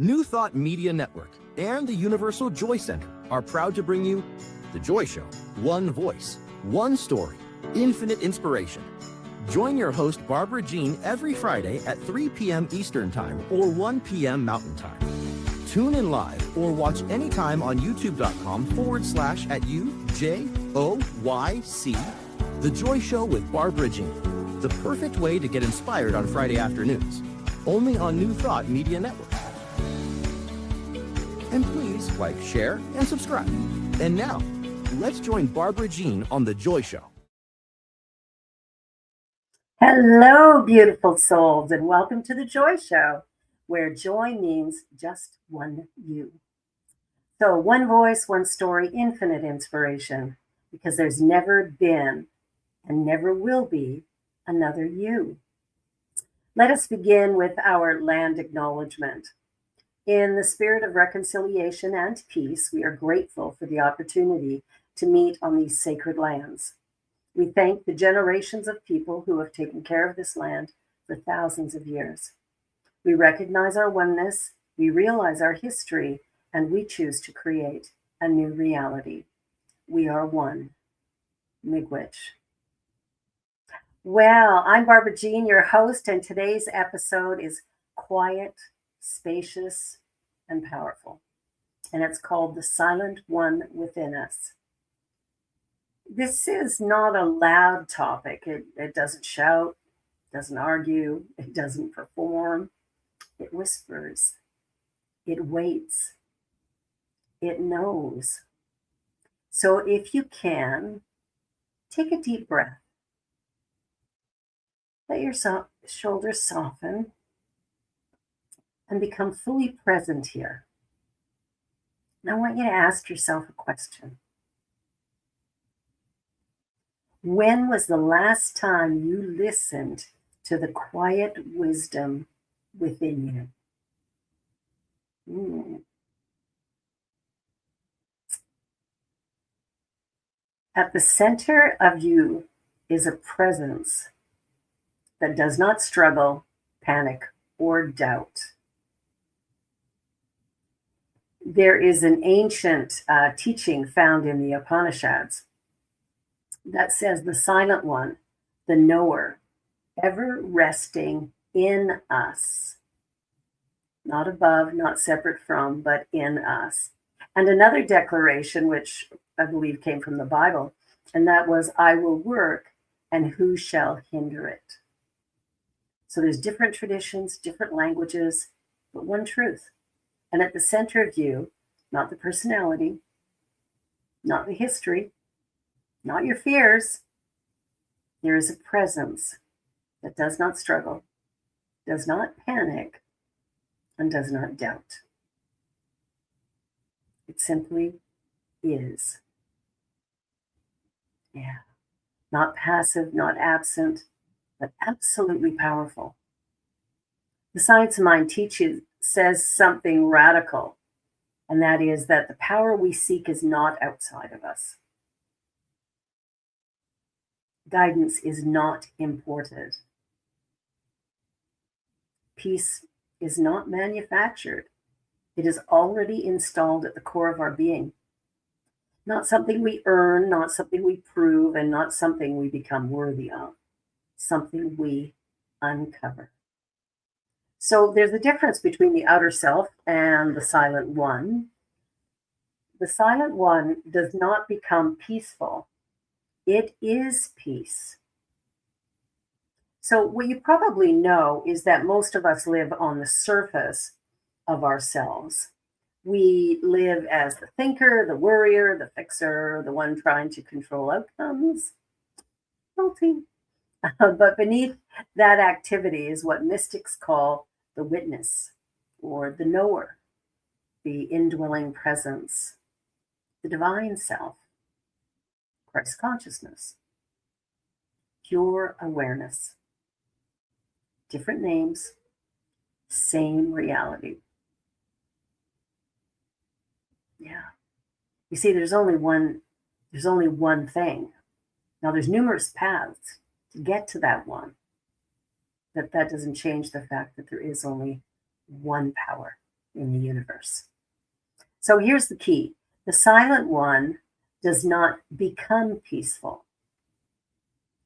New Thought Media Network and the Universal Joy Center are proud to bring you The Joy Show. One voice, one story, infinite inspiration. Join your host, Barbara Jean, every Friday at 3 p.m. Eastern Time or 1 p.m. Mountain Time. Tune in live or watch anytime on youtube.com/@UJOYC. The Joy Show with Barbara Jean. The perfect way to get inspired on Friday afternoons. Only on New Thought Media Network. And please like, share, and subscribe. And now, let's join Barbara Jean on The Joy Show. Hello, beautiful souls, and welcome to The Joy Show, where joy means just one you. So one voice, one story, infinite inspiration, because there's never been and never will be another you. Let us begin with our land acknowledgement. In the spirit of reconciliation and peace, we are grateful for the opportunity to meet on these sacred lands. We thank the generations of people who have taken care of this land for thousands of years. We recognize our oneness, we realize our history, and we choose to create a new reality. We are one. Miigwech. Well, I'm Barbara Jean, your host, and today's episode is quiet, spacious, and powerful. And it's called The Silent One Within Us. This is not a loud topic. It doesn't shout, doesn't argue, it doesn't perform. It whispers, it waits, it knows. So if you can, take a deep breath. Let your shoulders soften and become fully present here. And I want you to ask yourself a question. When was the last time you listened to the quiet wisdom within you? At the center of you is a presence that does not struggle, panic, or doubt. There is an ancient teaching found in the Upanishads that says the silent one, the knower, ever resting in us, not above, not separate from, but in us. And another declaration, which I believe came from the Bible, and that was, I will work, and who shall hinder it? So there's different traditions, different languages, but one truth. And at the center of you, not the personality, not the history, not your fears, there is a presence that does not struggle, does not panic, and does not doubt. It simply is. Yeah. Not passive, not absent, but absolutely powerful. The science of mind says something radical, and that is that the power we seek is not outside of us. Guidance is not imported. Peace is not manufactured. It is already installed at the core of our being. Not something we earn, not something we prove, and not something we become worthy of. Something we uncover. So there's a difference between the outer self and the silent one. The silent one does not become peaceful. It is peace. So what you probably know is that most of us live on the surface of ourselves. We live as the thinker, the worrier, the fixer, the one trying to control outcomes. Guilty. But beneath that activity is what mystics call the witness, or the knower, the indwelling presence, the divine self, Christ consciousness, pure awareness. Different names, same reality. Yeah. You see, there's only one thing. Now there's numerous paths to get to that one. That doesn't change the fact that there is only one power, in the universe. So here's the key. The silent one does not become peaceful.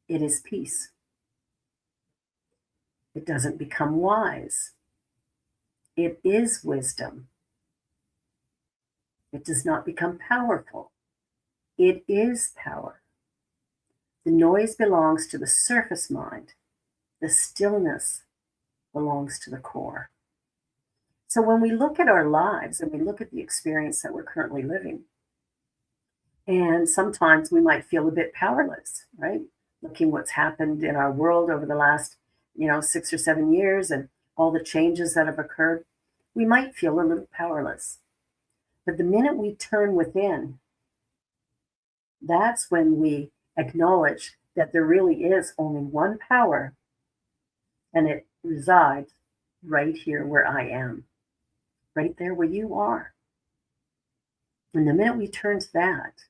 It is peace. It doesn't become wise. It is wisdom. It does not become powerful. It is power. The noise belongs to the surface mind. The stillness belongs to the core. So when we look at our lives and we look at the experience that we're currently living, and sometimes we might feel a bit powerless, right? Looking what's happened in our world over the last, 6 or 7 years and all the changes that have occurred, we might feel a little powerless. But the minute we turn within, that's when we acknowledge that there really is only one power, and it resides right here where I am, right there where you are. And the minute we turn to that,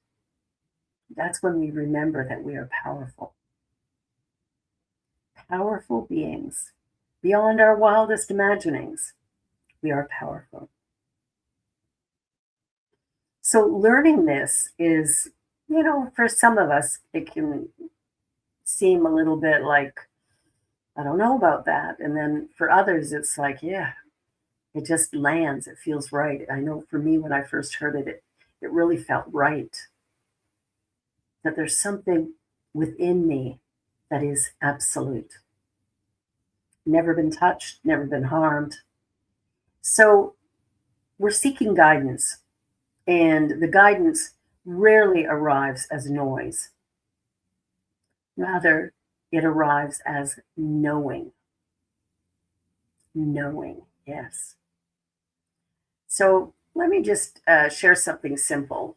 that's when we remember that we are powerful. Powerful beings. Beyond our wildest imaginings, we are powerful. So learning this is, for some of us, it can seem a little bit like, I don't know about that. And then for others, it's like, yeah, it just lands. It feels right. I know for me, when I first heard it, it really felt right. That there's something within me that is absolute. Never been touched, never been harmed. So we're seeking guidance, and the guidance rarely arrives as noise. Rather, it arrives as knowing. Knowing, yes. So let me just share something simple.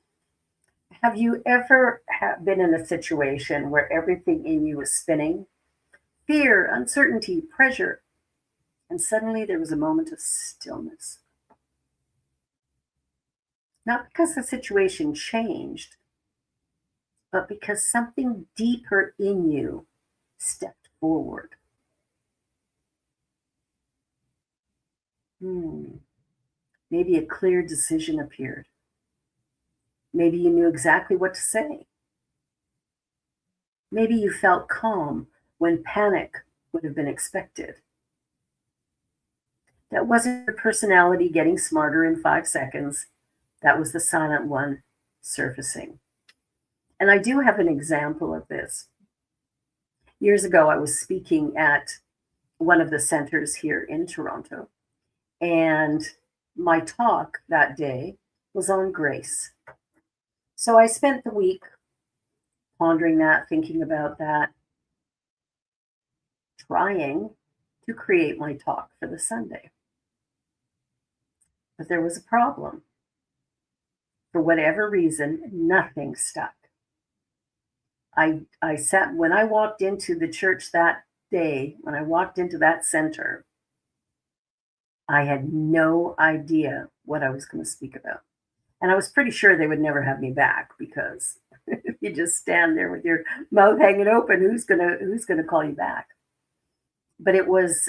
Have you ever been in a situation where everything in you is spinning? Fear, uncertainty, pressure, and suddenly there was a moment of stillness. Not because the situation changed, but because something deeper in you stepped forward. Maybe a clear decision appeared. Maybe you knew exactly what to say. Maybe you felt calm when panic would have been expected. That wasn't your personality getting smarter in 5 seconds. That was the silent one surfacing. And I do have an example of this. Years ago, I was speaking at one of the centers here in Toronto, and my talk that day was on grace. So I spent the week pondering that, thinking about that, trying to create my talk for the Sunday. But there was a problem. For whatever reason, nothing stuck. I sat, when I walked into the church that day, when I walked into that center, I had no idea what I was going to speak about. And I was pretty sure they would never have me back, because if you just stand there with your mouth hanging open, who's gonna call you back? But it was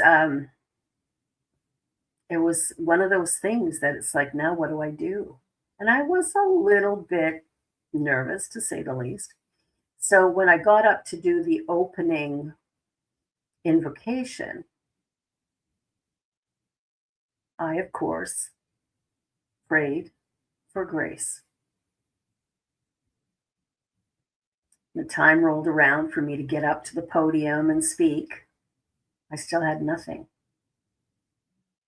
one of those things that it's like, now what do I do? And I was a little bit nervous, to say the least. So when I got up to do the opening invocation, I, of course, prayed for grace. The time rolled around for me to get up to the podium and speak. I still had nothing.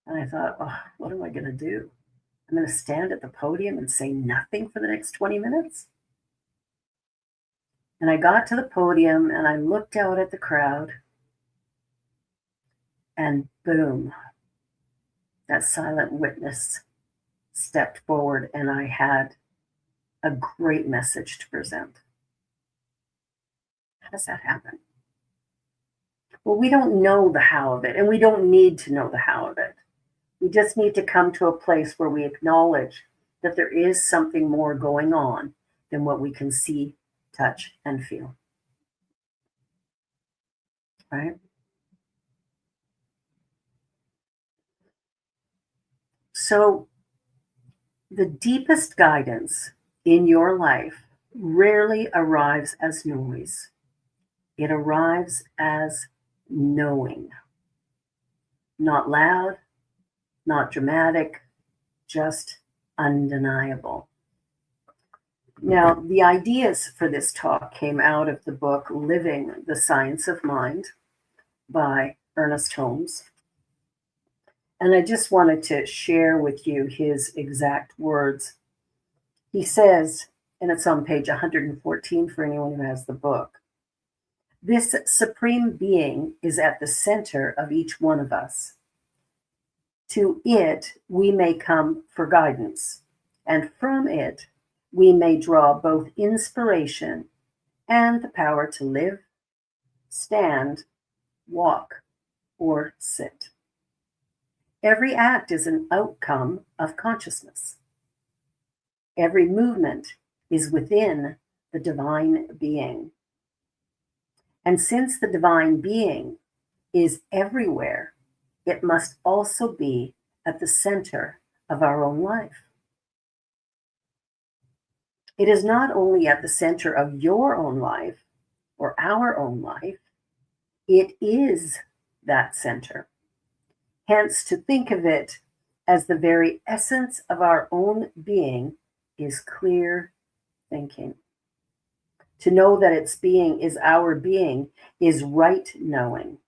And I thought, oh, what am I going to do? I'm going to stand at the podium and say nothing for the next 20 minutes? And I got to the podium and I looked out at the crowd, and boom, that silent witness stepped forward, and I had a great message to present. How does that happen? Well, we don't know the how of it, and we don't need to know the how of it. We just need to come to a place where we acknowledge that there is something more going on than what we can see, touch, and feel. Right? So, the deepest guidance in your life rarely arrives as noise, it arrives as knowing. Not loud, not dramatic, just undeniable. Now, the ideas for this talk came out of the book Living the Science of Mind by Ernest Holmes. And I just wanted to share with you his exact words. He says, and it's on page 114 for anyone who has the book, this supreme being is at the center of each one of us. To it, we may come for guidance, and from it, we may draw both inspiration and the power to live, stand, walk, or sit. Every act is an outcome of consciousness. Every movement is within the divine being. And since the divine being is everywhere, it must also be at the center of our own life. It is not only at the center of your own life or our own life, it is that center. Hence, to think of it as the very essence of our own being is clear thinking. To know that its being is our being is right knowing.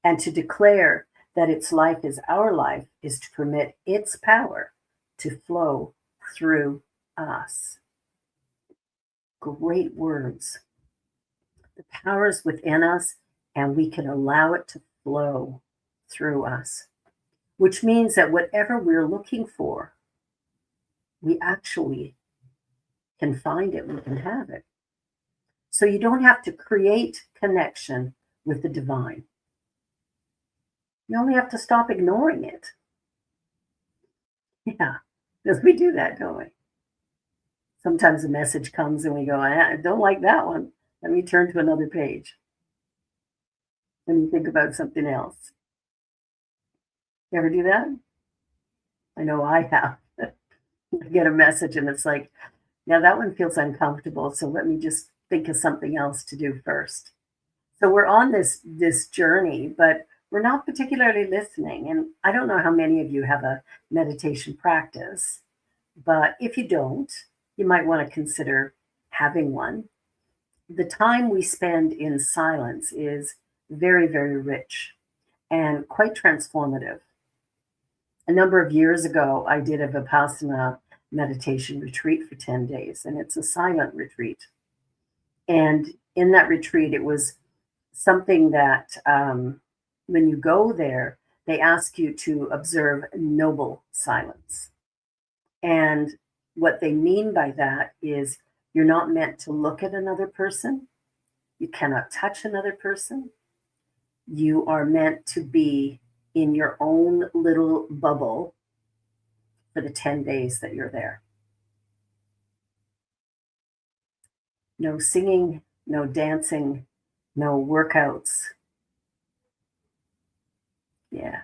And to declare that its life is our life is to permit its power to flow through us. Great words. The power is within us, and we can allow it to flow through us, which means that whatever we're looking for, we actually can find it, we can have it. So you don't have to create connection with the divine. You only have to stop ignoring it. Yeah, because we do that, don't we? Sometimes a message comes and we go, I don't like that one. Let me turn to another page. Let me think about something else. You ever do that? I know I have. I get a message and it's like, yeah, that one feels uncomfortable. So let me just think of something else to do first. So we're on this journey, but we're not particularly listening. And I don't know how many of you have a meditation practice, but if you don't, you might want to consider having one. The time we spend in silence is very, very rich and quite transformative. A number of years ago, I did a Vipassana meditation retreat for 10 days, and it's a silent retreat. And in that retreat, it was something that when you go there, they ask you to observe noble silence. And what they mean by that is you're not meant to look at another person. You cannot touch another person. You are meant to be in your own little bubble for the 10 days that you're there. No singing, no dancing, no workouts. Yeah.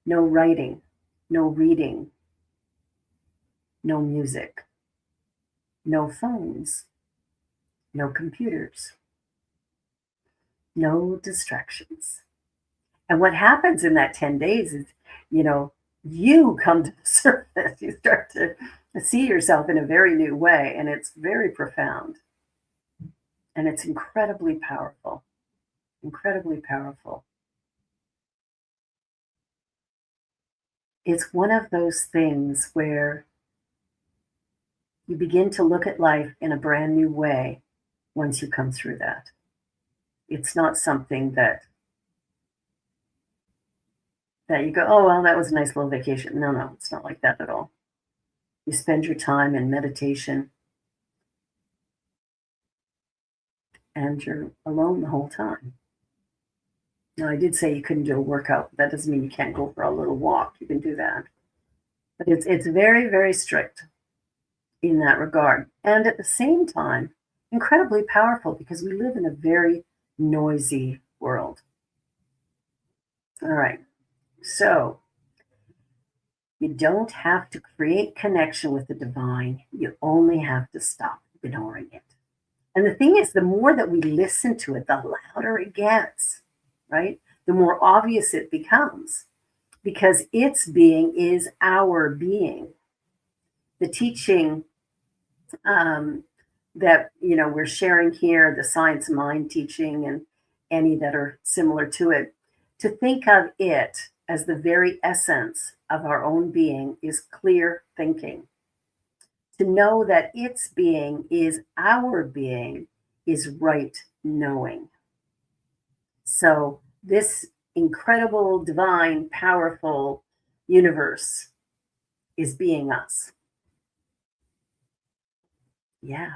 No writing, no reading, no music, no phones, no computers, no distractions. And what happens in that 10 days is, you come to the surface. You start to see yourself in a very new way, and it's very profound. And it's incredibly powerful, incredibly powerful. It's one of those things where you begin to look at life in a brand new way once you come through that. It's not something that you go, oh, well, that was a nice little vacation. No, it's not like that at all. You spend your time in meditation and you're alone the whole time. Now, I did say you couldn't do a workout. That doesn't mean you can't go for a little walk. You can do that. But it's very, very strict in that regard. And at the same time, incredibly powerful because we live in a very noisy world. All right. So You don't have to create connection with the divine. You only have to stop ignoring it. And the thing is, the more that we listen to it, the louder it gets, right? The more obvious it becomes because its being is our being. The teaching that we're sharing here, the science mind teaching and any that are similar to it, to think of it as the very essence of our own being is clear thinking. To know that its being is our being is right knowing. So this incredible, divine, powerful universe is being us. Yeah.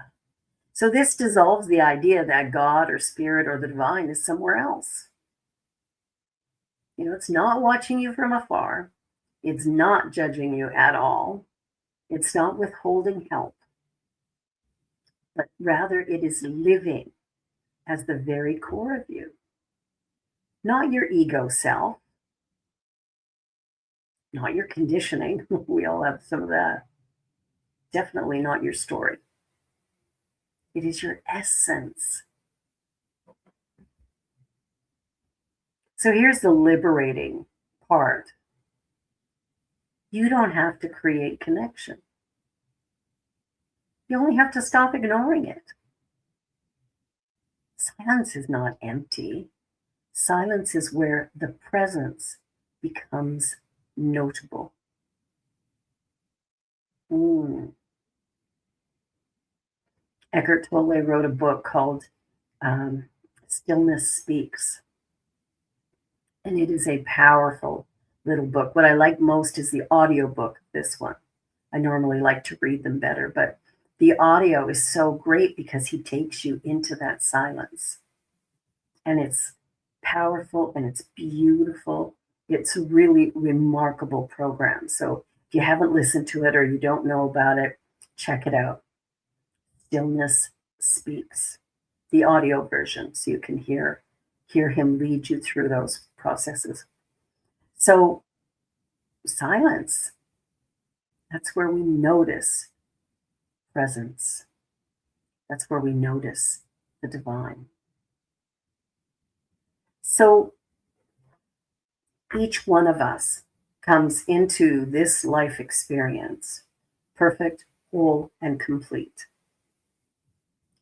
So this dissolves the idea that God or spirit or the divine is somewhere else. It's not watching you from afar. It's not judging you at all. It's not withholding help, but rather it is living as the very core of you, not your ego self, not your conditioning. We all have some of that. Definitely not your story. It is your essence. So here's the liberating part. You don't have to create connection. You only have to stop ignoring it. Silence is not empty. Silence is where the presence becomes notable. Eckhart Tolle wrote a book called Stillness Speaks. And it is a powerful little book. What I like most is the audio book of this one. I normally like to read them better, but the audio is so great because he takes you into that silence. And it's powerful and it's beautiful. It's a really remarkable program. So if you haven't listened to it or you don't know about it, check it out. Stillness Speaks, the audio version, so you can hear him lead you through those processes. So silence, that's where we notice presence. That's where we notice the divine. So each one of us comes into this life experience perfect, whole, and complete.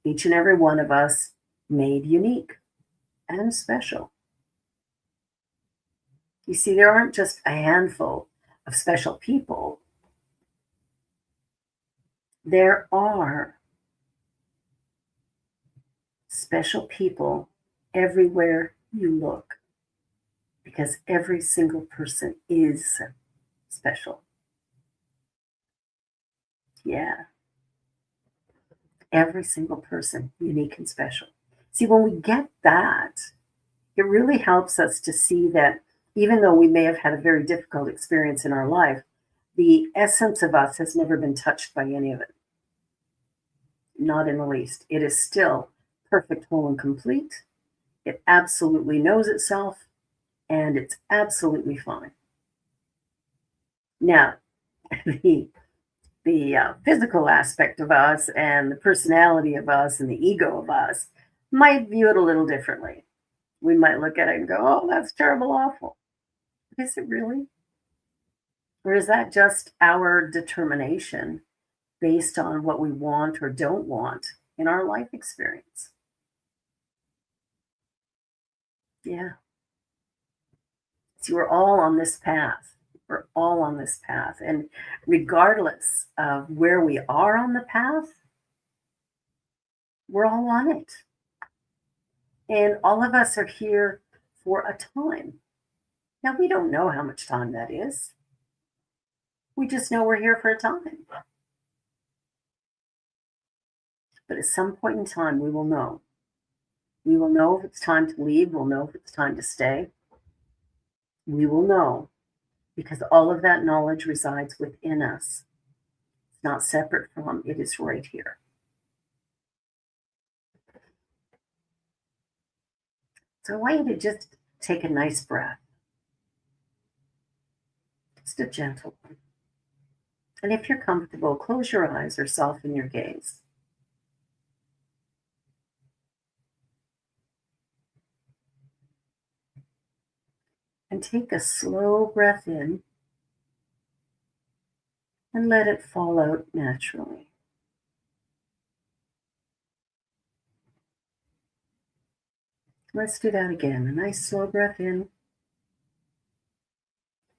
Each and every one of us made unique and special. You see, there aren't just a handful of special people. There are special people everywhere you look because every single person is special. Yeah. Every single person, unique and special. See, when we get that, it really helps us to see that even though we may have had a very difficult experience in our life, the essence of us has never been touched by any of it. Not in the least. It is still perfect, whole, and complete. It absolutely knows itself, and it's absolutely fine. Now, the physical aspect of us and the personality of us and the ego of us might view it a little differently. We might look at it and go, oh, that's terrible, awful. Is it really? Or is that just our determination based on what we want or don't want in our life experience? Yeah. See, we're all on this path. We're all on this path. And regardless of where we are on the path, we're all on it. And all of us are here for a time. Now, we don't know how much time that is. We just know we're here for a time. But at some point in time, we will know. We will know if it's time to leave. We'll know if it's time to stay. We will know because all of that knowledge resides within us. It's not separate from, it is right here. So I want you to just take a nice breath. Just a gentle one. And if you're comfortable, close your eyes or soften your gaze. And take a slow breath in and let it fall out naturally. Let's do that again. A nice slow breath in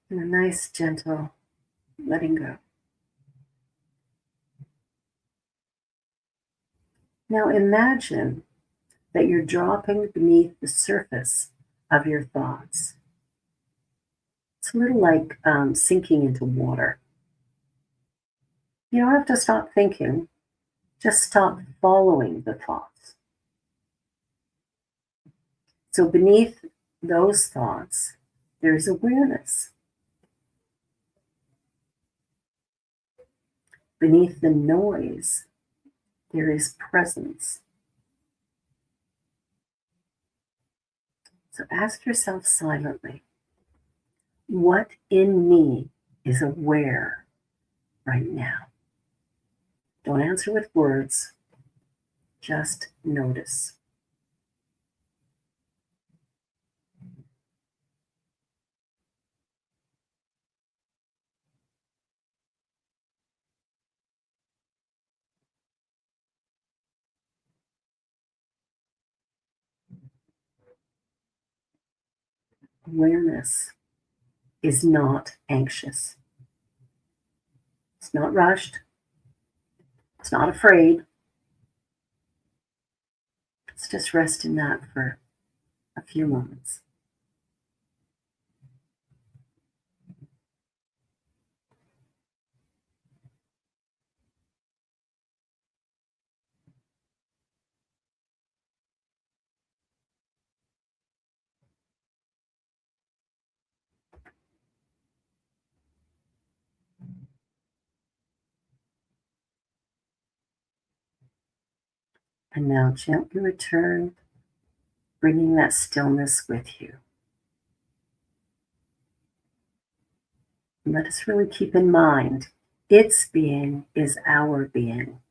and a nice gentle letting go. Now imagine that you're dropping beneath the surface of your thoughts. It's a little like sinking into water. You don't have to stop thinking, just stop following the thoughts. So beneath those thoughts, there's awareness. Beneath the noise, there is presence. So ask yourself silently, what in me is aware right now? Don't answer with words, just notice. Awareness is not anxious. It's not rushed. It's not afraid. Let's just rest in that for a few moments. And now gently return, bringing that stillness with you. And let us really keep in mind, its being is our being.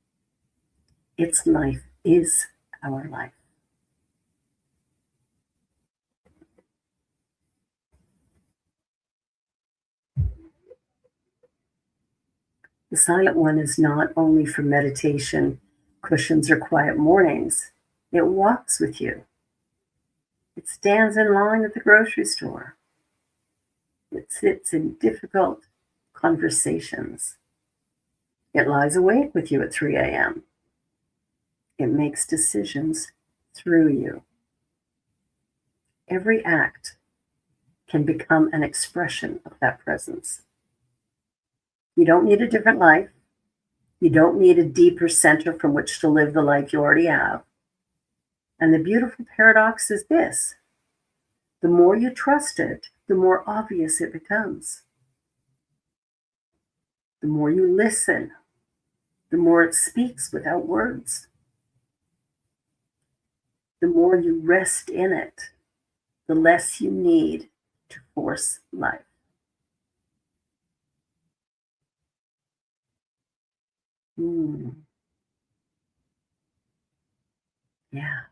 Its life is our life. The silent one is not only for meditation, cushions, or quiet mornings. It walks with you. It stands in line at the grocery store. It sits in difficult conversations. It lies awake with you at 3 a.m. It makes decisions through you. Every act can become an expression of that presence. You don't need a different life. You don't need a deeper center from which to live the life you already have. And the beautiful paradox is this: the more you trust it, the more obvious it becomes. The more you listen, the more it speaks without words. The more you rest in it, the less you need to force life. Mm, yeah,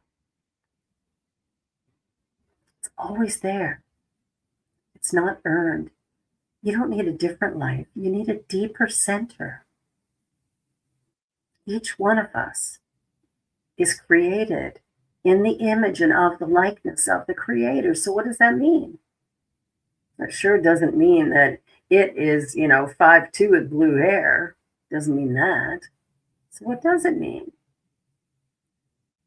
it's always there. It's not earned. You don't need a different life. You need a deeper center. Each one of us is created in the image and of the likeness of the Creator. So what does that mean? That sure doesn't mean that it is, 5'2" with blue hair. Doesn't mean that. So what does it mean?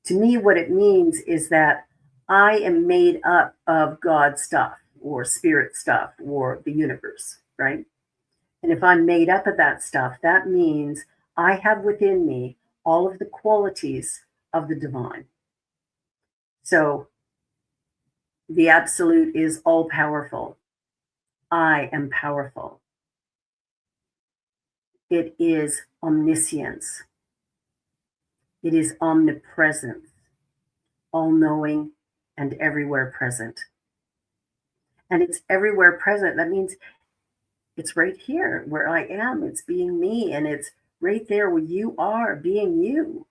To me, what it means is that I am made up of God stuff or spirit stuff or the universe, right? And if I'm made up of that stuff, that means I have within me all of the qualities of the divine. So the absolute is all powerful. I am powerful. It is omniscience. It is omnipresent, all knowing and everywhere present. And it's everywhere present. That means It's right here where I am. It's being me, and it's right there where you are being you.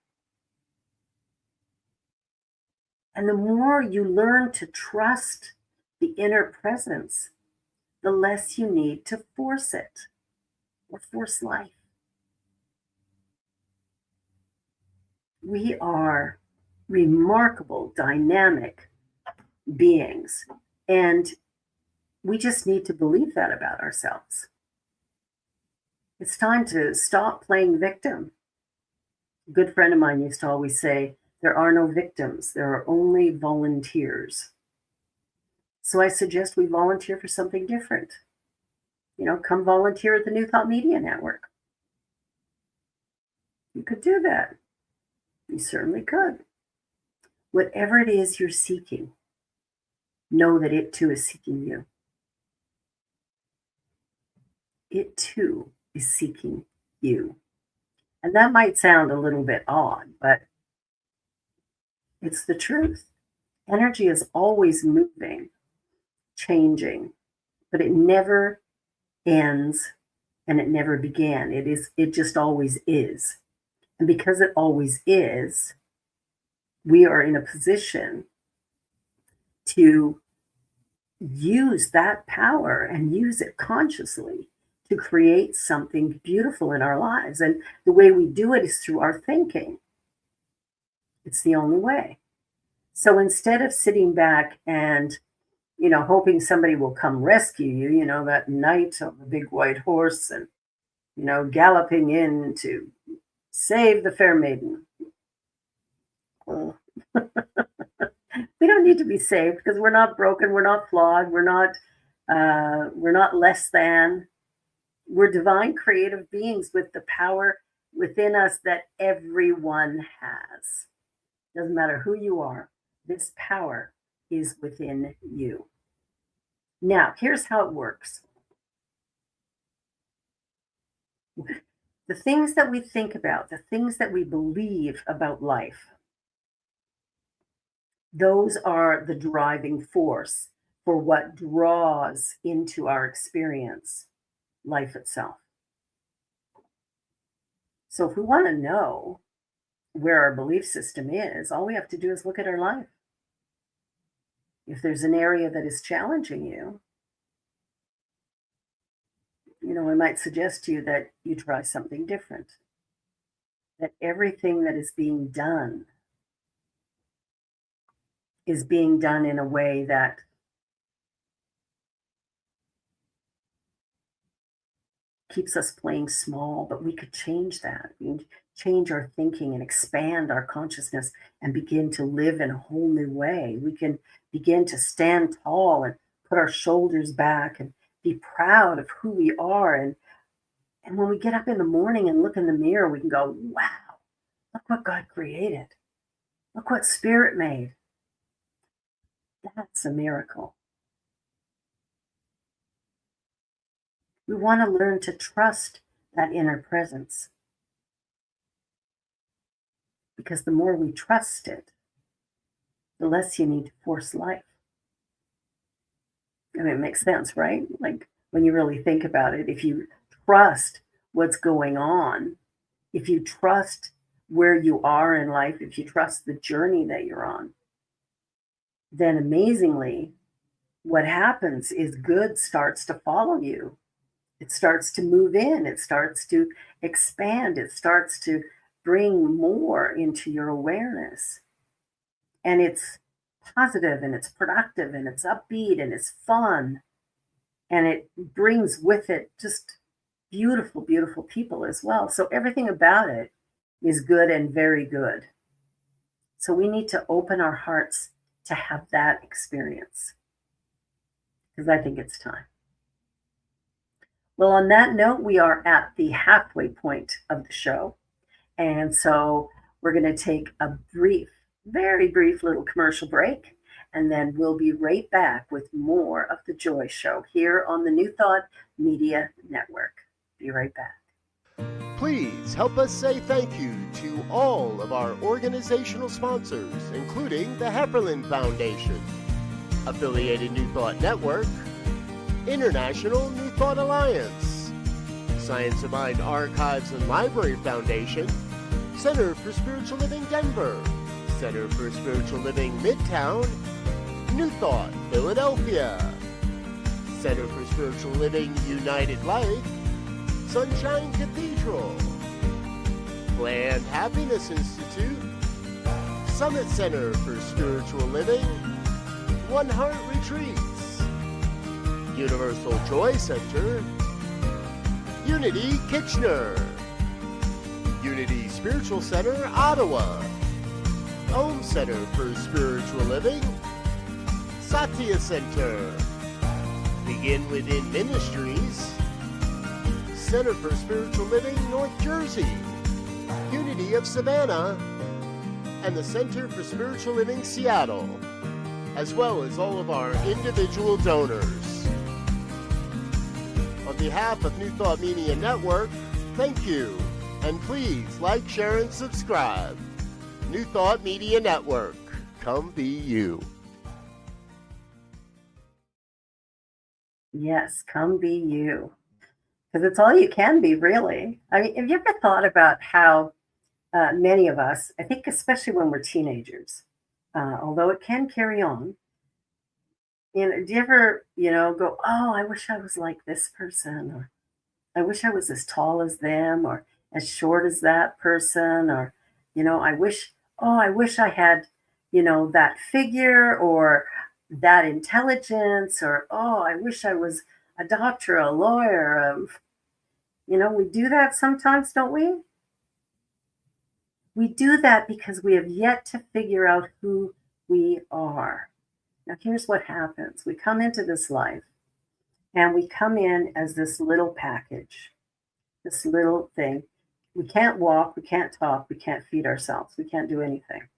And the more you learn to trust the inner presence, the less you need to force it or force life. We are remarkable, dynamic beings, and we just need to believe that about ourselves. It's time to stop playing victim. A good friend of mine used to always say, there are no victims, there are only volunteers. So I suggest we volunteer for something different. Come volunteer at the New Thought Media Network. You could do that. You certainly could. Whatever it is you're seeking, know that it too is seeking you. It too is seeking you. And that might sound a little bit odd, but it's the truth. Energy is always moving, changing, but it never ends and it never began. It just always is. And because it always is, we are in a position to use that power and use it consciously to create something beautiful in our lives. And the way we do it is through our thinking. It's the only way. So instead of sitting back and, hoping somebody will come rescue you, that knight on the big white horse and, galloping in to save the fair maiden. Well, we don't need to be saved because we're not broken, we're not flawed, we're not less than. We're divine creative beings with the power within us that everyone has. Doesn't matter who you are, this power is within you. Now, here's how it works. The things that we think about, the things that we believe about life, those are the driving force for what draws into our experience life itself. So if we want to know where our belief system is, all we have to do is look at our life. If there's an area that is challenging you, I might suggest to you that you try something different. That everything that is being done in a way that keeps us playing small, but we could change that. We change our thinking and expand our consciousness and begin to live in a whole new way. We can begin to stand tall and put our shoulders back and be proud of who we are. And when we get up in the morning and look in the mirror, we can go, wow, look what God created. Look what Spirit made. That's a miracle. We want to learn to trust that inner presence. Because the more we trust it, the less you need to force life. I mean, it makes sense, right? Like when you really think about it, if you trust what's going on, if you trust where you are in life, if you trust the journey that you're on, then amazingly, what happens is good starts to follow you. It starts to move in, it starts to expand, it starts to bring more into your awareness. And it's positive and it's productive and it's upbeat and it's fun. And it brings with it just beautiful, beautiful people as well. So everything about it is good and very good. So we need to open our hearts to have that experience. Because I think it's time. Well, on that note, we are at the halfway point of the show. And so we're going to take a brief, very brief little commercial break. And then we'll be right back with more of The Joy Show here on the New Thought Media Network. Be right back. Please help us say thank you to all of our organizational sponsors, including the Hefferland Foundation, Affiliated New Thought Network, International New Thought Alliance, Science of Mind Archives and Library Foundation, Center for Spiritual Living Denver, Center for Spiritual Living Midtown, New Thought Philadelphia, Center for Spiritual Living United Life, Sunshine Cathedral, Planned Happiness Institute, Summit Center for Spiritual Living, One Heart Retreats, Universal Joy Center, Unity Kitchener, Unity Spiritual Center Ottawa, Om Center for Spiritual Living, Satya Center, Begin Within Ministries, Center for Spiritual Living North Jersey, Unity of Savannah, and the Center for Spiritual Living Seattle, as well as all of our individual donors. On behalf of New Thought Media Network, thank you, and please like, share, and subscribe. New Thought Media Network, come be you. Yes, come be you. Because it's all you can be, really. I mean, have you ever thought about how many of us, I think especially when we're teenagers, although it can carry on, do you ever, go, oh, I wish I was like this person, or I wish I was as tall as them, or as short as that person, or, I wish I had, that figure, or that intelligence, or, oh, I wish I was a doctor, a lawyer. We do that sometimes, don't we? We do that because we have yet to figure out who we are. Now, here's what happens. We come into this life, and we come in as this little package, this little thing. We can't walk, we can't talk, we can't feed ourselves, we can't do anything.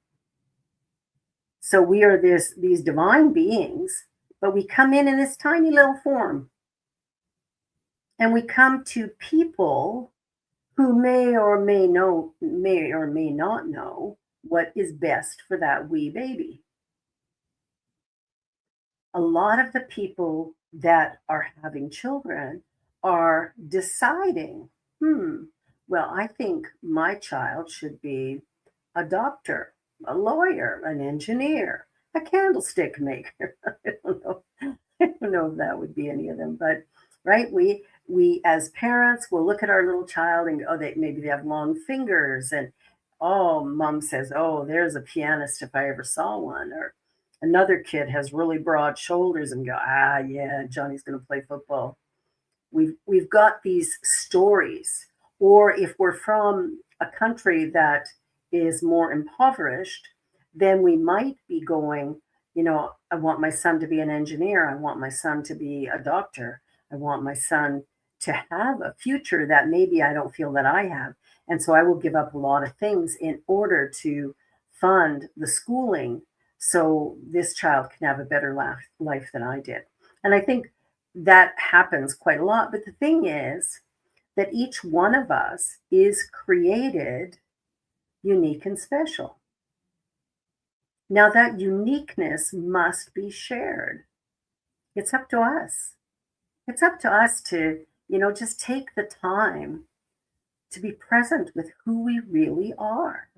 So we are these divine beings, but we come in this tiny little form. And we come to people who may or may not know what is best for that wee baby. A lot of the people that are having children are deciding, well, I think my child should be a doctor, a lawyer, an engineer, a candlestick maker. I don't know if that would be any of them, but right, we as parents will look at our little child and go, maybe they have long fingers, and oh, mom says, oh, there's a pianist if I ever saw one, or another kid has really broad shoulders, and go, yeah, Johnny's going to play football. We've got these stories, or if we're from a country that is more impoverished, then we might be going, I want my son to be an engineer. I want my son to be a doctor. I want my son to have a future that maybe I don't feel that I have. And so I will give up a lot of things in order to fund the schooling so this child can have a better life than I did. And I think that happens quite a lot. But the thing is that each one of us is created unique and special. Now that uniqueness must be shared. It's up to us. It's up to us to, just take the time to be present with who we really are.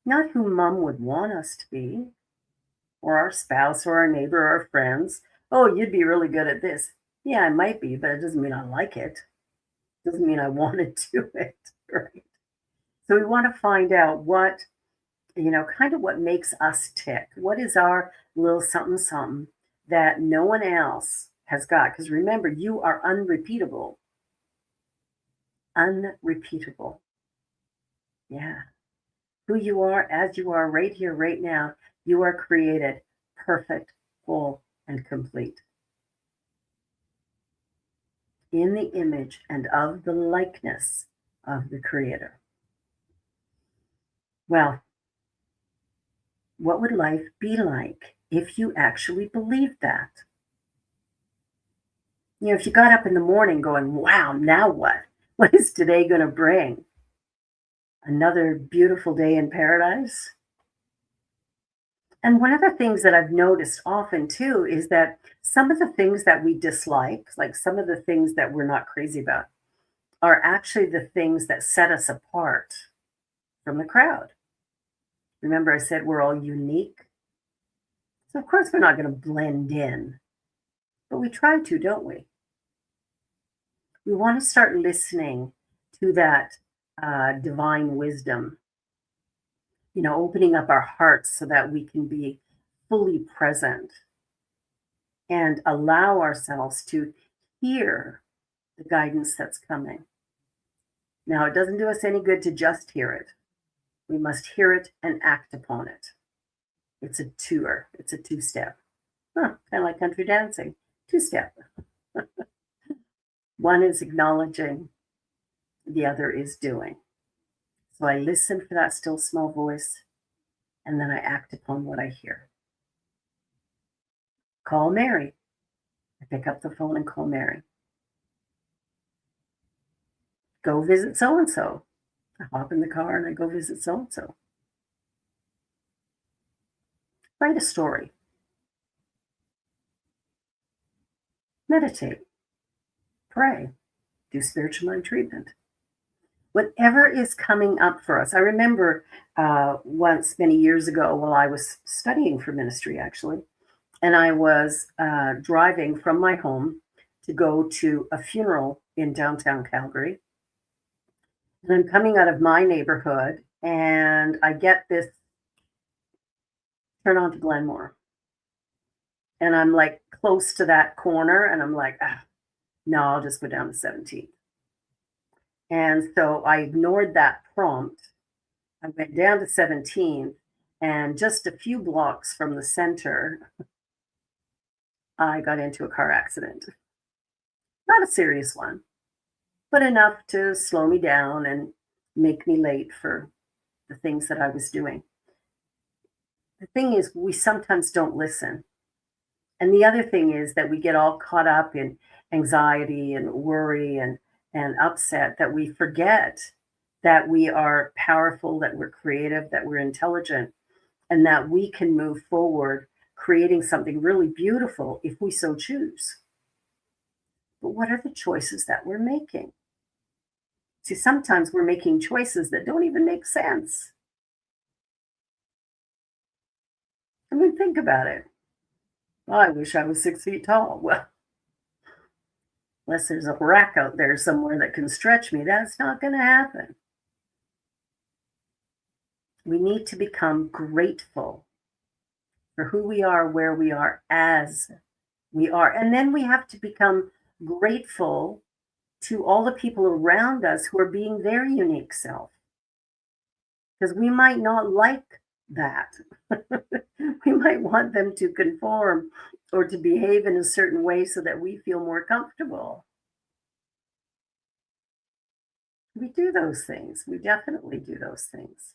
Not who mom would want us to be, or our spouse, or our neighbor, or our friends. Oh, you'd be really good at this. Yeah, I might be, but it doesn't mean I like it. It doesn't mean I want to do it, right? So we want to find out what, kind of what makes us tick. What is our little something, something that no one else has got? Because remember, you are unrepeatable. Unrepeatable. Yeah. Who you are, as you are, right here, right now, you are created perfect, whole, and complete. In the image and of the likeness of the Creator. Well, what would life be like if you actually believed that? If you got up in the morning going, wow, now what? What is today going to bring? Another beautiful day in paradise? And one of the things that I've noticed often too is that some of the things that we dislike, like some of the things that we're not crazy about, are actually the things that set us apart from the crowd. Remember, I said we're all unique. So, of course, we're not going to blend in, but we try to, don't we? We want to start listening to that divine wisdom, opening up our hearts so that we can be fully present and allow ourselves to hear the guidance that's coming. Now, it doesn't do us any good to just hear it. We must hear it and act upon it. It's a tour. It's a two-step. Kind of like country dancing. Two-step. One is acknowledging, the other is doing. So I listen for that still small voice, and then I act upon what I hear. Call Mary. I pick up the phone and call Mary. Go visit so-and-so. I hop in the car and I go visit so-and-so. Write a story. Meditate. Pray. Do spiritual mind treatment. Whatever is coming up for us. I remember once, many years ago, while I was studying for ministry, actually, and I was driving from my home to go to a funeral in downtown Calgary. And I'm coming out of my neighborhood, and I get this turn on to Glenmore. And I'm like close to that corner, and I'm like, no, I'll just go down to 17th. And so I ignored that prompt. I went down to 17th, and just a few blocks from the center, I got into a car accident. Not a serious one, but enough to slow me down and make me late for the things that I was doing. The thing is, we sometimes don't listen. And the other thing is that we get all caught up in anxiety and worry and upset that we forget that we are powerful, that we're creative, that we're intelligent, and that we can move forward creating something really beautiful if we so choose. But what are the choices that we're making? See, sometimes we're making choices that don't even make sense. I mean, think about it. Well, I wish I was 6 feet tall. Well, unless there's a rack out there somewhere that can stretch me, that's not going to happen. We need to become grateful for who we are, where we are, as we are. And then we have to become grateful to all the people around us who are being their unique self. Because we might not like that. We might want them to conform or to behave in a certain way so that we feel more comfortable. We do those things. We definitely do those things.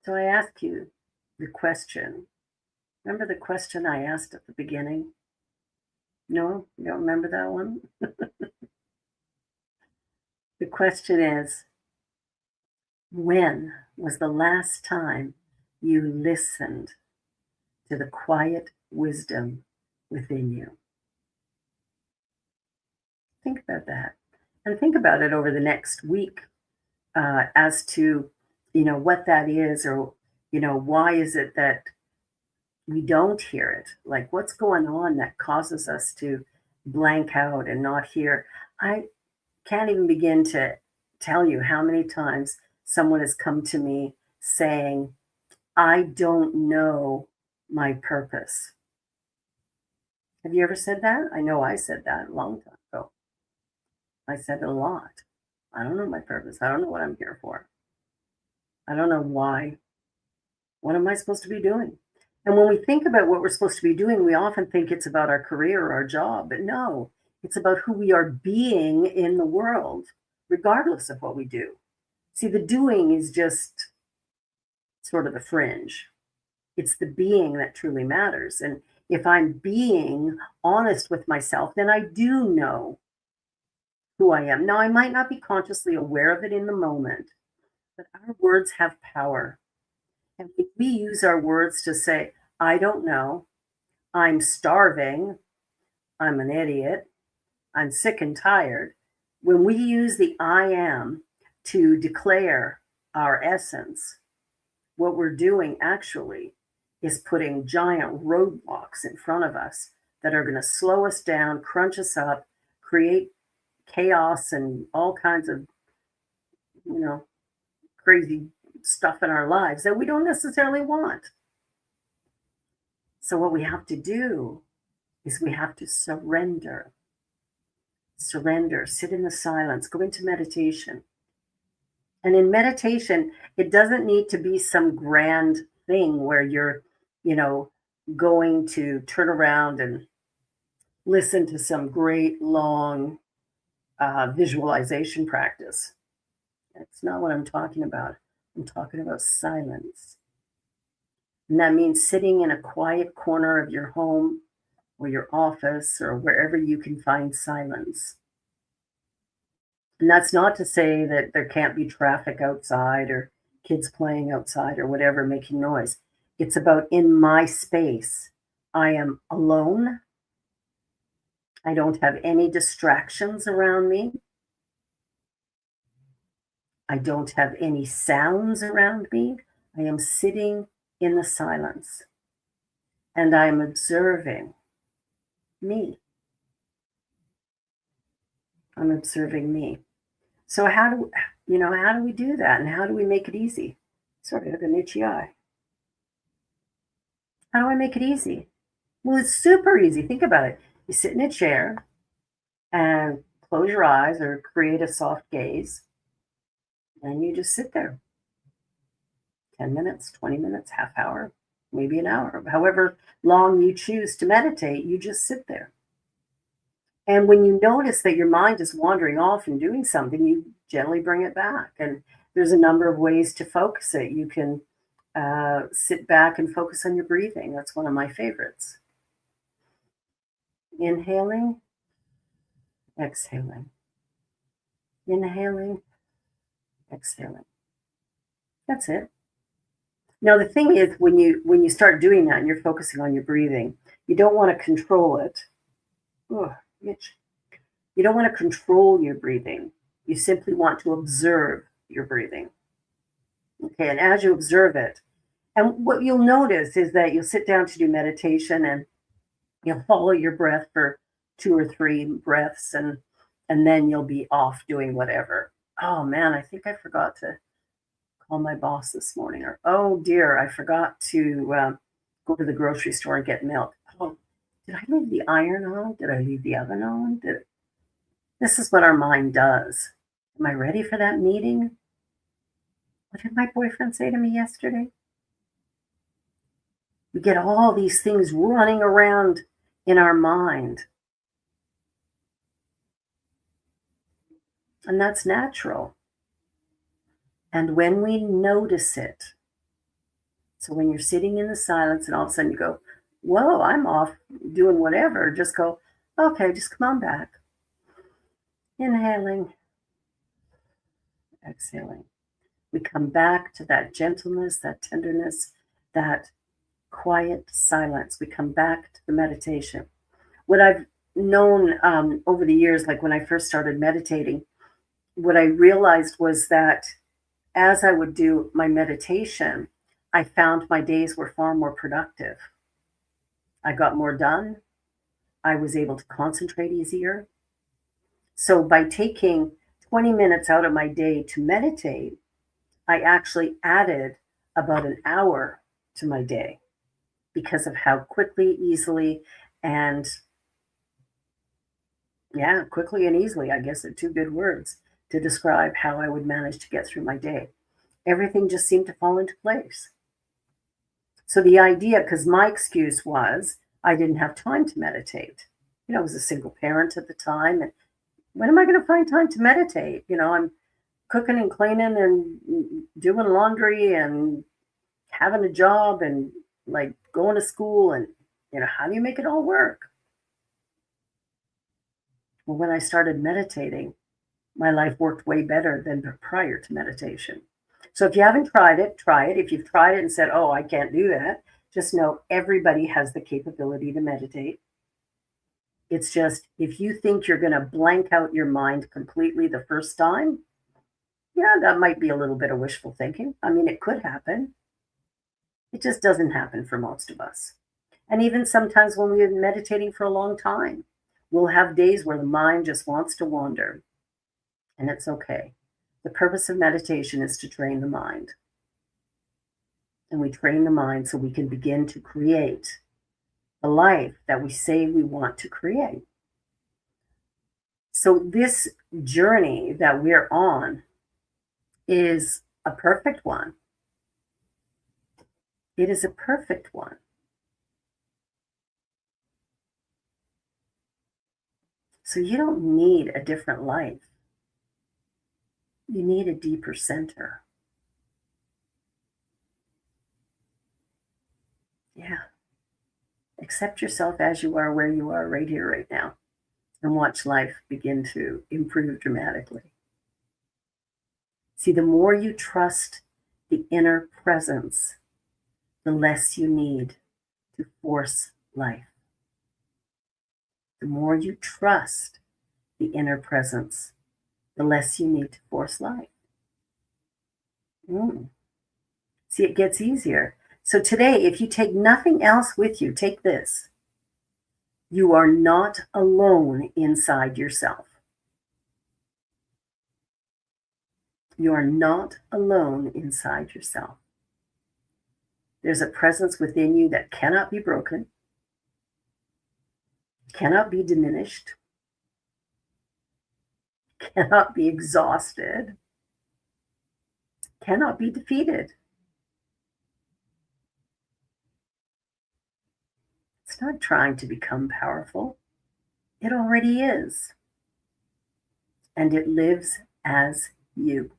So I ask you the question. Remember the question I asked at the beginning? No, you don't remember that one? The question is, when was the last time you listened to the quiet wisdom within you? Think about that. And think about it over the next week as to, what that is, or, why is it that we don't hear it? Like, what's going on that causes us to blank out and not hear? I can't even begin to tell you how many times someone has come to me saying, I don't know my purpose. Have you ever said that? I know I said that a long time ago. I said it a lot. I don't know my purpose. I don't know what I'm here for. I don't know why. What am I supposed to be doing? And when we think about what we're supposed to be doing, we often think it's about our career or our job. But no, it's about who we are being in the world, regardless of what we do. See, the doing is just sort of the fringe. It's the being that truly matters. And if I'm being honest with myself, then I do know who I am. Now, I might not be consciously aware of it in the moment, but our words have power. And we use our words to say, I don't know, I'm starving, I'm an idiot, I'm sick and tired. When we use the I am to declare our essence, what we're doing actually is putting giant roadblocks in front of us that are going to slow us down, crunch us up, create chaos and all kinds of, you know, crazy stuff in our lives that we don't necessarily want. So, what we have to do is we have to surrender. Surrender, sit in the silence, go into meditation. And in meditation, it doesn't need to be some grand thing where you're, you know, going to turn around and listen to some great long visualization practice. That's not what I'm talking about. I'm talking about silence. And that means sitting in a quiet corner of your home or your office or wherever you can find silence. And that's not to say that there can't be traffic outside or kids playing outside or whatever making noise. It's about in my space. I am alone. I don't have any distractions around me. I don't have any sounds around me. I am sitting in the silence and I'm observing me. I'm observing me. So how do we do that, and how do we make it easy? Sorry, I have an itchy eye. How do I make it easy? Well, it's super easy. Think about it. You sit in a chair and close your eyes or create a soft gaze, and you just sit there. 10 minutes, 20 minutes, half hour, maybe an hour, however long you choose to meditate, you just sit there. And when you notice that your mind is wandering off and doing something, you gently bring it back. And there's a number of ways to focus it. You can sit back and focus on your breathing. That's one of my favorites. Inhaling, exhaling. Inhaling, exhaling. That's it. Now the thing is, when you start doing that and you're focusing on your breathing, you don't want to control it. Ugh, itch. You don't want to control your breathing. You simply want to observe your breathing. Okay, and as you observe it, and what you'll notice is that you'll sit down to do meditation and you'll follow your breath for 2 or 3 breaths, and then you'll be off doing whatever. Oh man, I think I forgot to call my boss this morning. Or oh dear, I forgot to go to the grocery store and get milk. Oh, did I leave the iron on? Did I leave the oven on? This is what our mind does. Am I ready for that meeting? What did my boyfriend say to me yesterday? We get all these things running around in our mind. And that's natural. And when we notice it, so when you're sitting in the silence and all of a sudden you go, whoa, I'm off doing whatever, just go, okay, just come on back. Inhaling, exhaling. We come back to that gentleness, that tenderness, that quiet silence. We come back to the meditation. What I've known over the years, like when I first started meditating, what I realized was that as I would do my meditation, I found my days were far more productive. I got more done. I was able to concentrate easier. So by taking 20 minutes out of my day to meditate, I actually added about an hour to my day because of how quickly, easily, and quickly and easily, I guess are 2 good words to describe how I would manage to get through my day. Everything just seemed to fall into place. So the idea, because my excuse was I didn't have time to meditate. I was a single parent at the time, and when am I going to find time to meditate? I'm cooking and cleaning and doing laundry and having a job and like going to school, and how do you make it all work? Well, when I started meditating, my life worked way better than prior to meditation. So if you haven't tried it, try it. If you've tried it and said, oh, I can't do that, just know everybody has the capability to meditate. It's just, if you think you're going to blank out your mind completely the first time, yeah, that might be a little bit of wishful thinking. I mean, it could happen. It just doesn't happen for most of us. And even sometimes when we've been meditating for a long time, we'll have days where the mind just wants to wander, and it's okay. The purpose of meditation is to train the mind. And we train the mind so we can begin to create the life that we say we want to create. So this journey that we're on is a perfect one. It is a perfect one. So you don't need a different life. You need a deeper center. Yeah. Accept yourself as you are, where you are, right here, right now, and watch life begin to improve dramatically. See, the more you trust the inner presence, the less you need to force life. The more you trust the inner presence, the less you need to force life. See, it gets easier. So today, if you take nothing else with you, take this. You are not alone inside yourself. You are not alone inside yourself. There's a presence within you that cannot be broken, cannot be diminished, cannot be exhausted, cannot be defeated. It's not trying to become powerful. It already is. And it lives as you.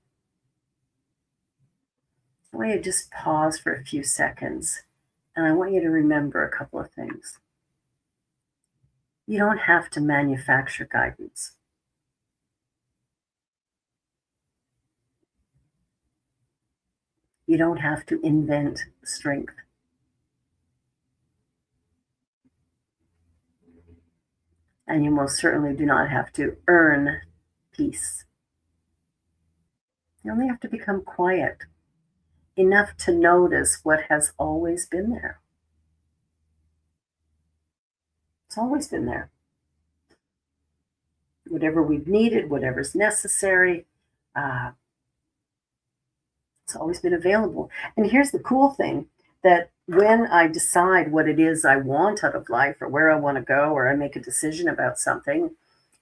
I want you to just pause for a few seconds, and I want you to remember a couple of things. You don't have to manufacture guidance. You don't have to invent strength. And you most certainly do not have to earn peace. You only have to become quiet enough to notice what has always been there. It's always been there. Whatever we've needed, whatever's necessary, it's always been available. And here's the cool thing, that when I decide what it is I want out of life, or where I want to go, or I make a decision about something,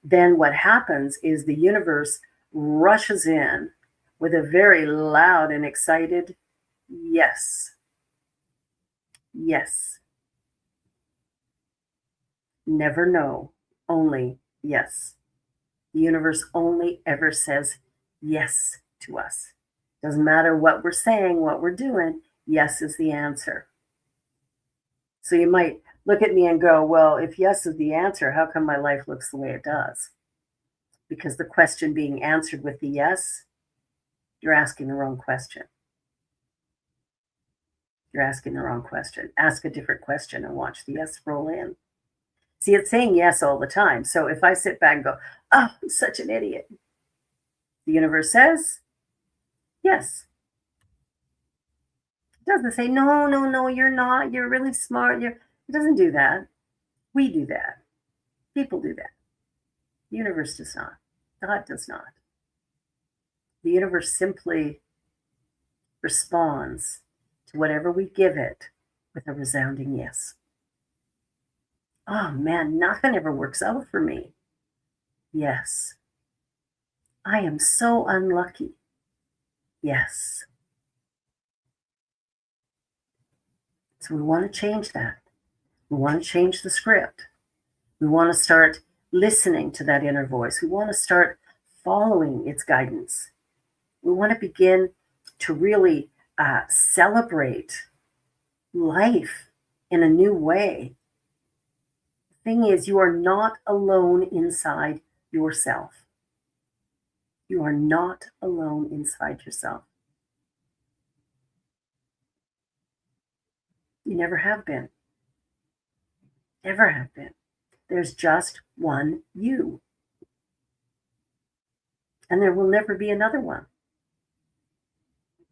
then what happens is the universe rushes in with a very loud and excited yes. Yes. Never no, only yes. The universe only ever says yes to us. Doesn't matter what we're saying, what we're doing, yes is the answer. So you might look at me and go, well, if yes is the answer, how come my life looks the way it does? Because the question being answered with the yes, you're asking the wrong question. You're asking the wrong question. Ask a different question and watch the yes roll in. See, it's saying yes all the time. So if I sit back and go, oh, I'm such an idiot, the universe says yes. It doesn't say, no, you're not. You're really smart. It doesn't do that. We do that. People do that. The universe does not. God does not. The universe simply responds to whatever we give it with a resounding yes. Oh man, nothing ever works out for me. Yes. I am so unlucky. Yes. So we want to change that. We want to change the script. We want to start listening to that inner voice. We want to start following its guidance. We want to begin to really celebrate life in a new way. The thing is, you are not alone inside yourself. You are not alone inside yourself. You never have been. Never have been. There's just one you. And there will never be another one.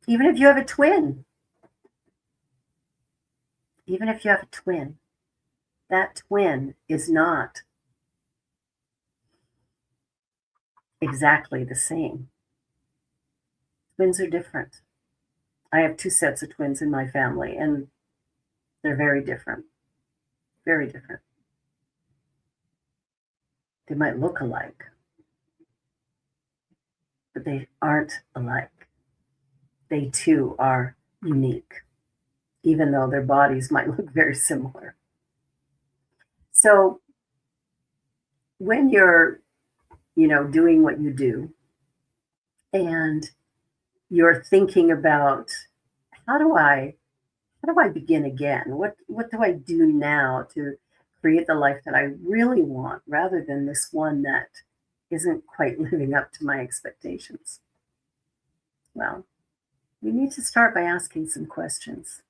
Even if you have a twin, even if you have a twin, that twin is not exactly the same. Twins are different. I have 2 sets of twins in my family, and they're very different. Very different. They might look alike, but they aren't alike. They too are unique, even though their bodies might look very similar. So when you're, doing what you do and you're thinking about how do I begin again? What do I do now to create the life that I really want rather than this one that isn't quite living up to my expectations? Well, we need to start by asking some questions.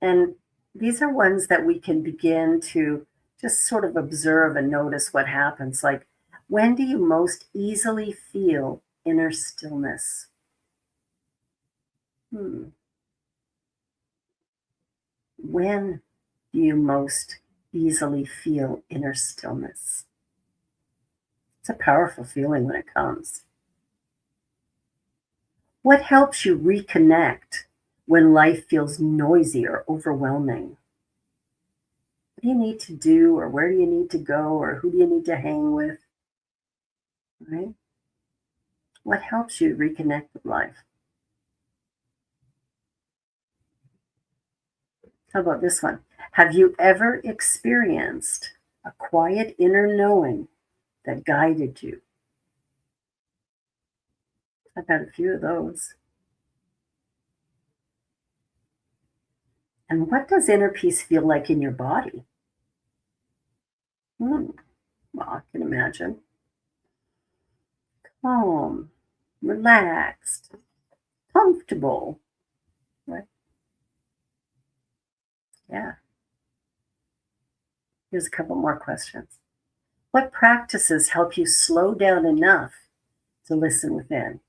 And these are ones that we can begin to just sort of observe and notice what happens. Like, when do you most easily feel inner stillness? When do you most easily feel inner stillness? It's a powerful feeling when it comes. What helps you reconnect when life feels noisy or overwhelming? What do you need to do, or where do you need to go, or who do you need to hang with? Right? What helps you reconnect with life? How about this one? Have you ever experienced a quiet inner knowing that guided you? I've had a few of those. And what does inner peace feel like in your body? Well, I can imagine. Calm, relaxed, comfortable. Right? Yeah. Here's a couple more questions. What practices help you slow down enough to listen within?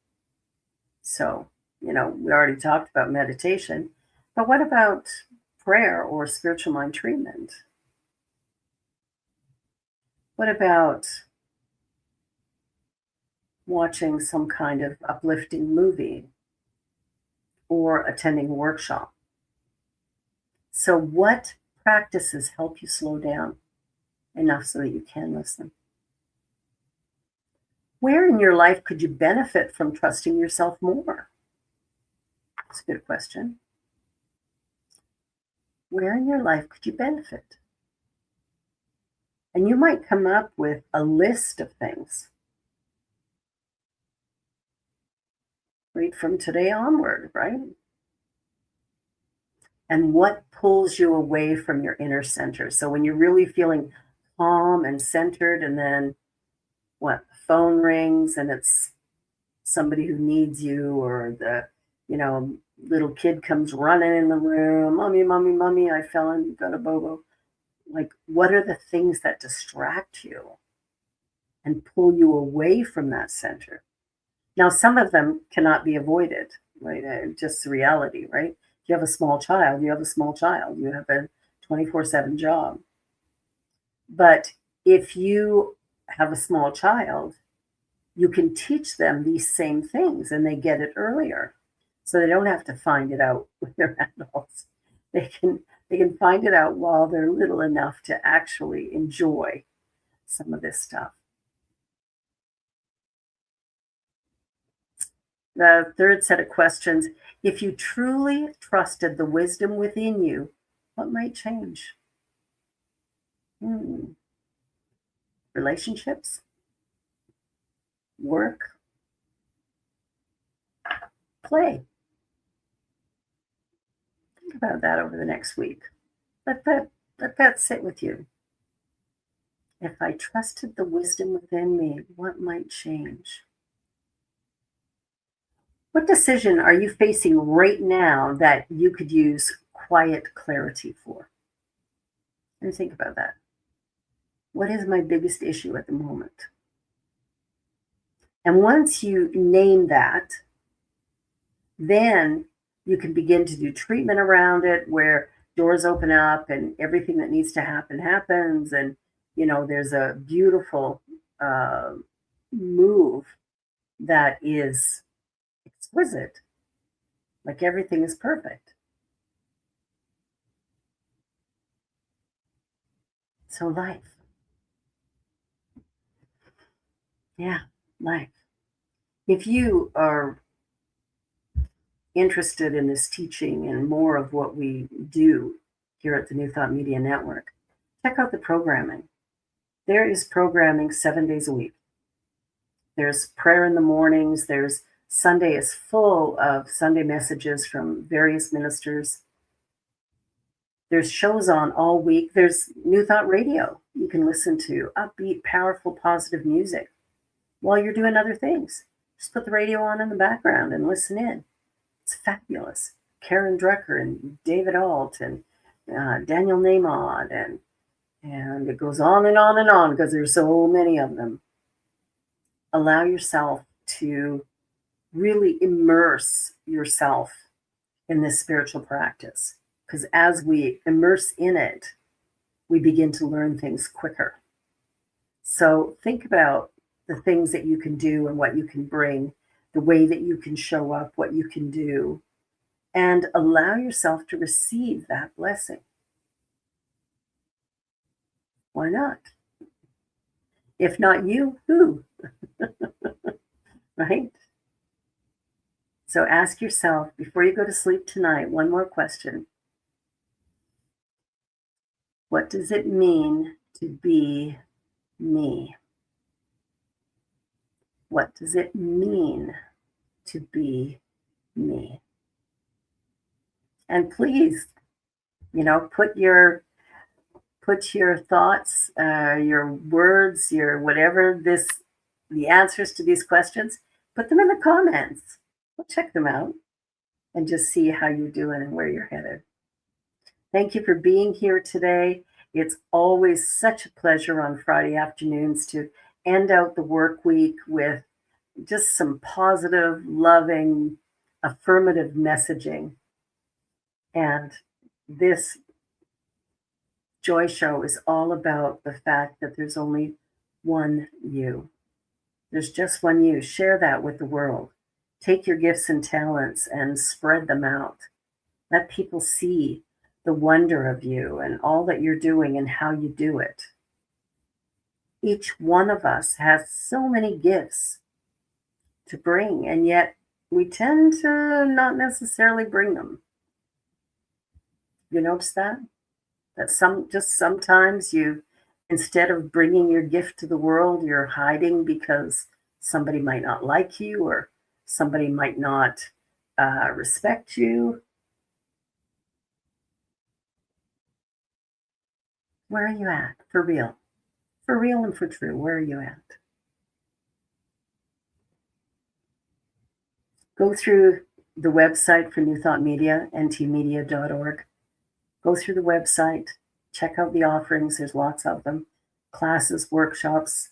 So, we already talked about meditation, but what about prayer or spiritual mind treatment? What about watching some kind of uplifting movie or attending a workshop? So, what practices help you slow down enough so that you can listen? Where in your life could you benefit from trusting yourself more? That's a good question. Where in your life could you benefit? And you might come up with a list of things right from today onward, right? And what pulls you away from your inner center? So when you're really feeling calm and centered, and then the phone rings and it's somebody who needs you, or the, little kid comes running in the room, mommy, mommy, mommy, I fell and got a bobo. Like, what are the things that distract you and pull you away from that center? Now, some of them cannot be avoided, right? Just the reality, right? If you have a small child, you have a small child. You have a 24/7 job. But if you have a small child, you can teach them these same things and they get it earlier. So they don't have to find it out when they're adults. They can find it out while they're little enough to actually enjoy some of this stuff. The third set of questions: if you truly trusted the wisdom within you, what might change? Relationships? Work? Play? Think about that over the next week. Let that sit with you. If I trusted the wisdom within me, what might change? What decision are you facing right now that you could use quiet clarity for? And think about that. What is my biggest issue at the moment? And once you name that, then you can begin to do treatment around it where doors open up and everything that needs to happen happens. And, there's a beautiful uh, move that is exquisite, like everything is perfect. So, life. Yeah, life. If you are interested in this teaching and more of what we do here at the New Thought Media Network, check out the programming. There is programming 7 days a week. There's prayer in the mornings. There's Sunday is full of Sunday messages from various ministers. There's shows on all week. There's New Thought Radio. You can listen to upbeat, powerful, positive music while you're doing other things. Just put the radio on in the background and listen in. It's fabulous. Karen Drucker and David Alt and Daniel Nahmod and it goes on and on and on because there's so many of them. Allow yourself to really immerse yourself in this spiritual practice, because as we immerse in it, we begin to learn things quicker. So think about the things that you can do and what you can bring, the way that you can show up, what you can do, and allow yourself to receive that blessing. Why not? If not you, who? Right? So ask yourself, before you go to sleep tonight, one more question. What does it mean to be me? What does it mean to be me? And please, put your thoughts, your words, your whatever the answers to these questions, put them in the comments. We'll check them out and just see how you're doing and where you're headed. Thank you for being here today. It's always such a pleasure on Friday afternoons to end out the work week with just some positive, loving, affirmative messaging. And this Joy Show is all about the fact that there's only one you. There's just one you. Share that with the world. Take your gifts and talents and spread them out. Let people see the wonder of you and all that you're doing and how you do it. Each one of us has so many gifts to bring, and yet we tend to not necessarily bring them. You notice that? That sometimes you, instead of bringing your gift to the world, you're hiding because somebody might not like you or somebody might not respect you. Where are you at? For real. For real and for true, where are you at? Go through the website for New Thought Media, ntmedia.org. Go through the website, check out the offerings. There's lots of them. Classes, workshops,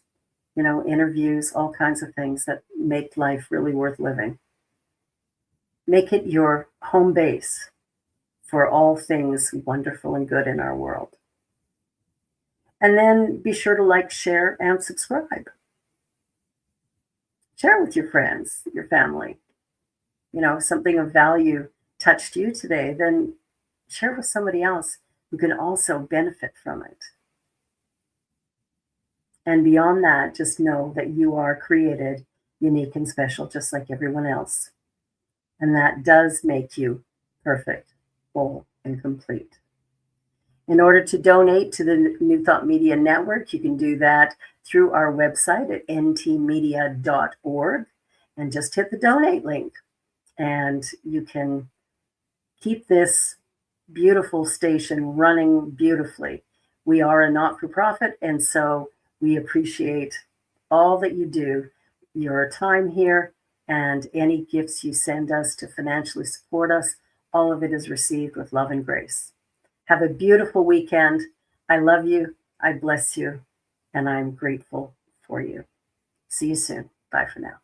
interviews, all kinds of things that make life really worth living. Make it your home base for all things wonderful and good in our world. And then be sure to like, share, and subscribe. Share with your friends, your family. If something of value touched you today, then share with somebody else who can also benefit from it. And beyond that, just know that you are created unique and special, just like everyone else. And that does make you perfect, whole, and complete. In order to donate to the New Thought Media Network, you can do that through our website at ntmedia.org and just hit the donate link. And you can keep this beautiful station running beautifully. We are a not-for-profit, and so we appreciate all that you do, your time here, And any gifts you send us to financially support us, all of it is received with love and grace. Have a beautiful weekend. I love you. I bless you. And I'm grateful for you. See you soon. Bye for now.